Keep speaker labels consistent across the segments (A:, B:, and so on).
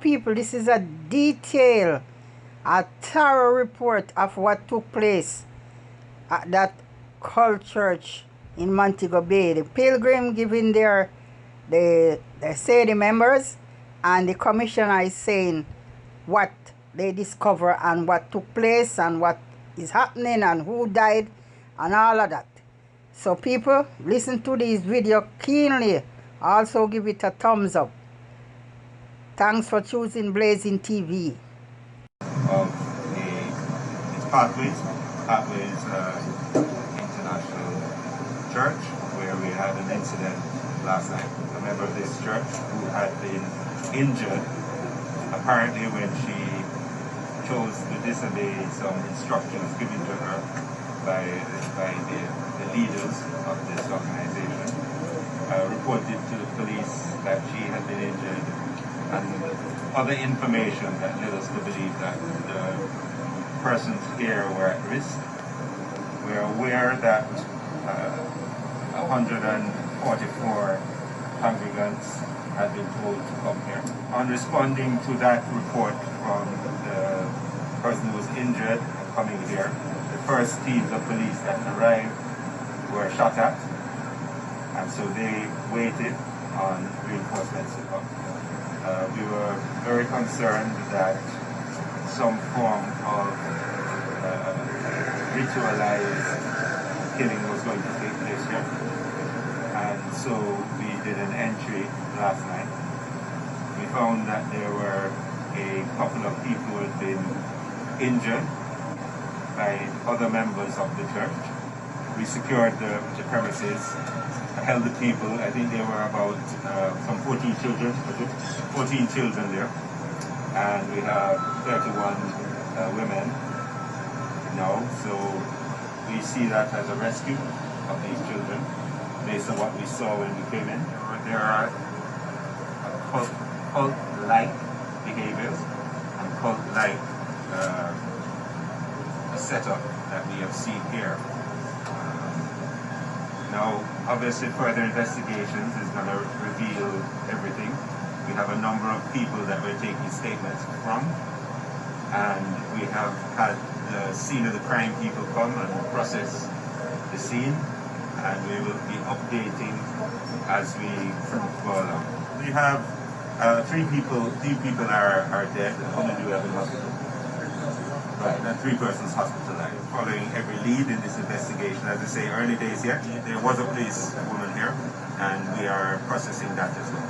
A: people, this is a detailed, a thorough report of what took place at that cult church in Montego Bay. The pilgrim giving they say the members, and the commissioner is saying what they discover and what took place and what is happening and who died and all of that. So people, listen to this video keenly. Also give it a thumbs up. Thanks for choosing Blazing TV.
B: Of its Pathways International Church, where we had an incident last night. A member of this church who had been injured, apparently when she chose to disobey some instructions given to her by the leaders of this organization, reported to the police that she had been injured, and other information that led us to believe that the persons here were at risk. We are aware that 144 congregants had been told to come here. On responding to that report from the person who was injured and coming here, the first teams of police that arrived were shot at, and so they waited on reinforcements to come. We were very concerned that some form of ritualized killing was going to take place here. And so we did an entry last night. We found that there were a couple of people who had been injured by other members of the church. We secured the premises, held the people. I think there were about some 14 children there. And we have 31 women now. So we see that as a rescue of these children based on what we saw when we came in. There are cult-like behaviors and cult-like setup that we have seen here. Now, obviously, further investigations is going to reveal everything. We have a number of people that we're taking statements from, and we have had the scene of the crime people come and process the scene, and we will be updating as we go along. We have three people are dead. How many do we have in hospital? Right, and 3 persons hospitalized. Following every lead in this investigation, as I say, early days yet. There was a police woman here, and we are processing that as well.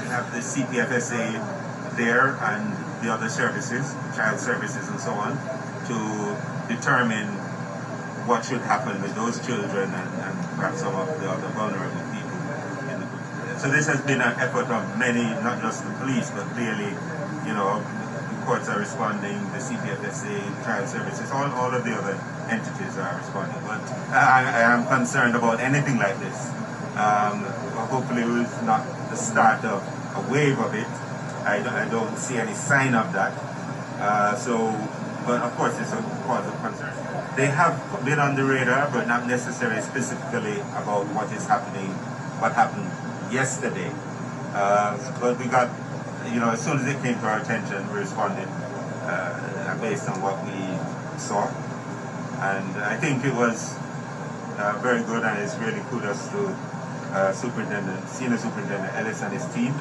B: We have the CPFSA there and the other services, child services and so on, to determine what should happen with those children and perhaps some of the other vulnerable people. So this has been an effort of many, not just the police, but clearly, the courts are responding, the CPFSA, child services, all of the other entities are responding. But I am concerned about anything like this. Hopefully it's not the start of a wave of it. I don't see any sign of that. But of course it's a cause of concern. They have been on the radar, but not necessarily specifically about what is happening, what happened yesterday. But we got, as soon as it came to our attention, we responded based on what we saw. And I think it was very good, and it's really kudos to Senior Superintendent Ellis and his team,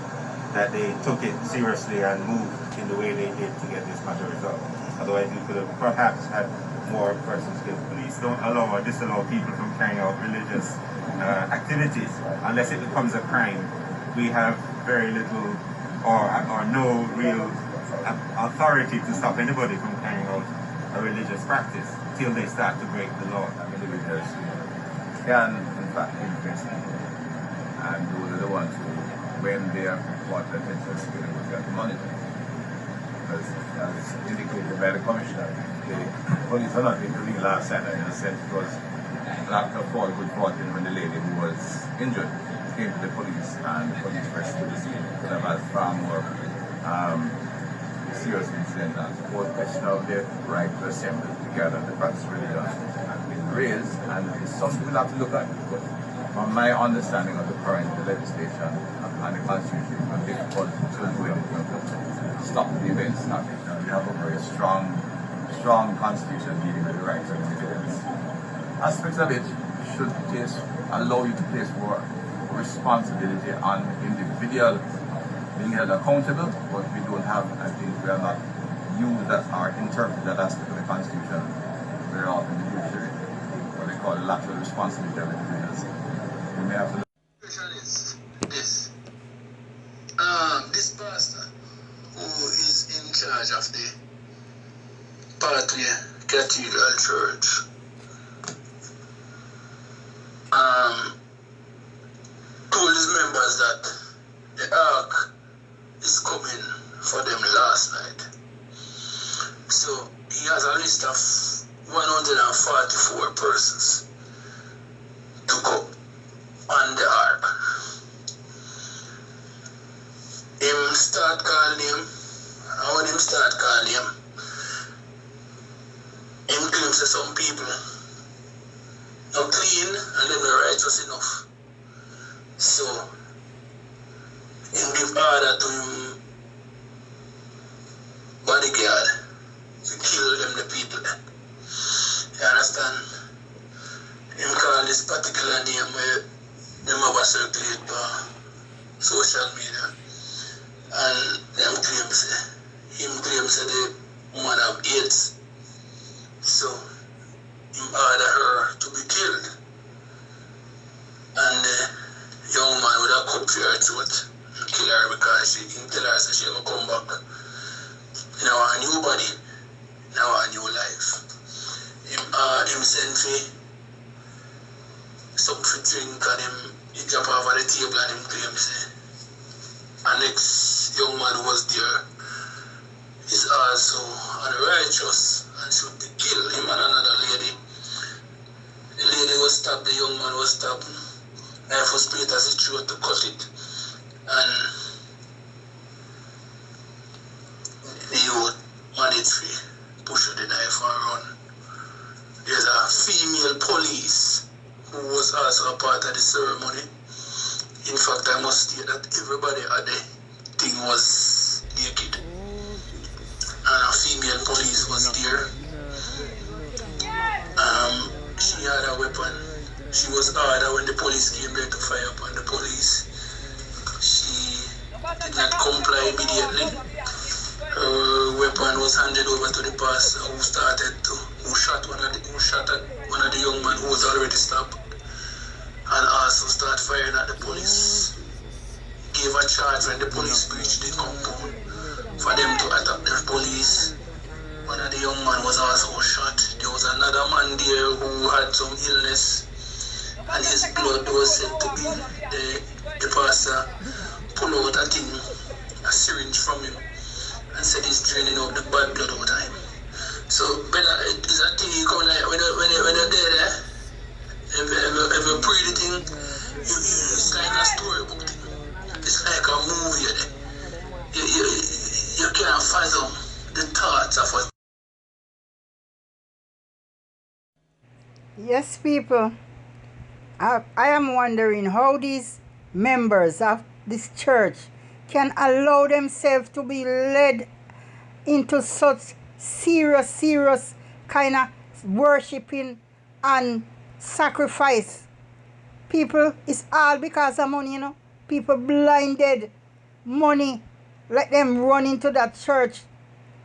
B: that they took it seriously and moved in the way they did to get this matter resolved. Otherwise, we could have perhaps had more persons killed. Police don't allow or disallow people from carrying out religious activities unless it becomes a crime. We have very little or no real authority to stop anybody from carrying out a religious practice till they start to break the law.
C: Individuals can, in fact, investigate, and those are the ones who, when they are caught that interest, we have to monitor. Because, as indicated by the commissioner, the police are not intervening last Saturday. In a sense, it was after 4 good fortune when the lady who was injured came to the police, and the police rescued the scene. Could have had far more serious incident. The whole question of the right to assemble together, the facts really done, has been raised, and it's something we'll have to look at. But From my understanding of the current legislation and the constitution, it's difficult to do stop the events happening. We have a very strong constitution dealing with the rights of individuals. Aspects of it should allow you to place more responsibility on individual being held accountable, but we don't have, I think we are not used that or interpret that aspect of the constitution very often in the judiciary, what they call the lateral responsibility of individuals. We may have to
D: Is this this pastor who is in charge of the Pathway Cathedral Church told his members that the ark is coming for them last night. So he has a list of 144 persons to go on the ark. Him start calling him, and when him start calling him claims that some people not clean and them not righteous enough. So him give order to him bodyguard to kill them the people. You understand? Him call this particular name where them have circulate on social media. And them claims the woman have AIDS. So him order her to be killed. And the young man with a cup for her throat and kill her because she can tell her that she will come back in our new body, in our new life. Him send for something to drink and he drop over the table and him claims and next young man who was there is also unrighteous and should be killed. Him and another lady. The lady was stabbed, the young man was stabbed. Knife was sprayed as he threw to cut it. And the youth managed to push the knife and run. There's a female police who was also a part of the ceremony. In fact, I must state that everybody at the thing was naked. And a female police was there. She had a weapon. She was ordered when the police came there to fire upon the police. She did not comply immediately. Her weapon was handed over to the pastor who shot one of the young men who was already stabbed. And also start firing at the police. Gave a charge when the police breached the compound for them to attack the police. One of the young men was also shot. There was another man there who had some illness and his blood was said to be the pastor pull out a syringe from him and said he's draining out the bad blood out of him. So it's a thing you come like when you're there. If you pray the thing, it's like a storybook thing. It's like a movie. You can't fathom the thoughts of what.
A: Yes, people. I am wondering how these members of this church can allow themselves to be led into such serious kind of worshiping and sacrifice. People, it's all because of money, People blinded. Money. Let them run into that church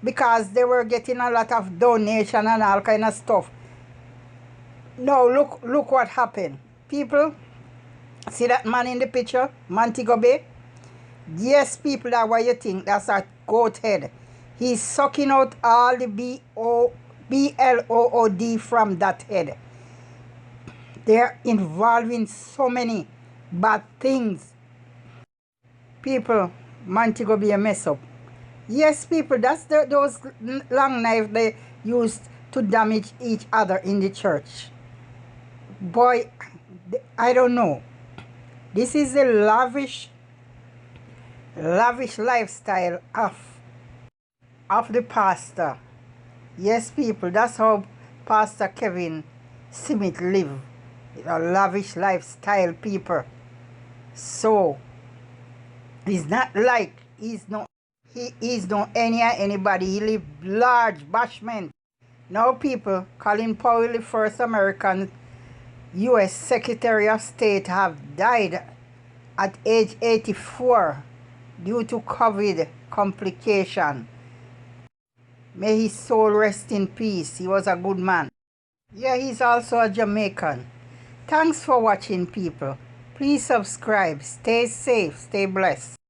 A: because they were getting a lot of donation and all kind of stuff. Now look what happened. People, see that man in the picture? Montego Bay? Yes, people, that's what you think. That's a goat head. He's sucking out all the BLOOD from that head. They're involved in so many bad things. People, Montego Bay mess up. Yes, people, that's those long knives they used to damage each other in the church. Boy, I don't know. This is a lavish lifestyle of the pastor. Yes, people, that's how Pastor Kevin Smith live. A lavish lifestyle people. So he's not like he is no anybody. He live large bashment. Now people, Colin Powell, the first American US Secretary of State, have died at age 84 due to COVID complication. May his soul rest in peace. He was a good man. Yeah, he's also a Jamaican. Thanks for watching, people. Please subscribe. Stay safe. Stay blessed.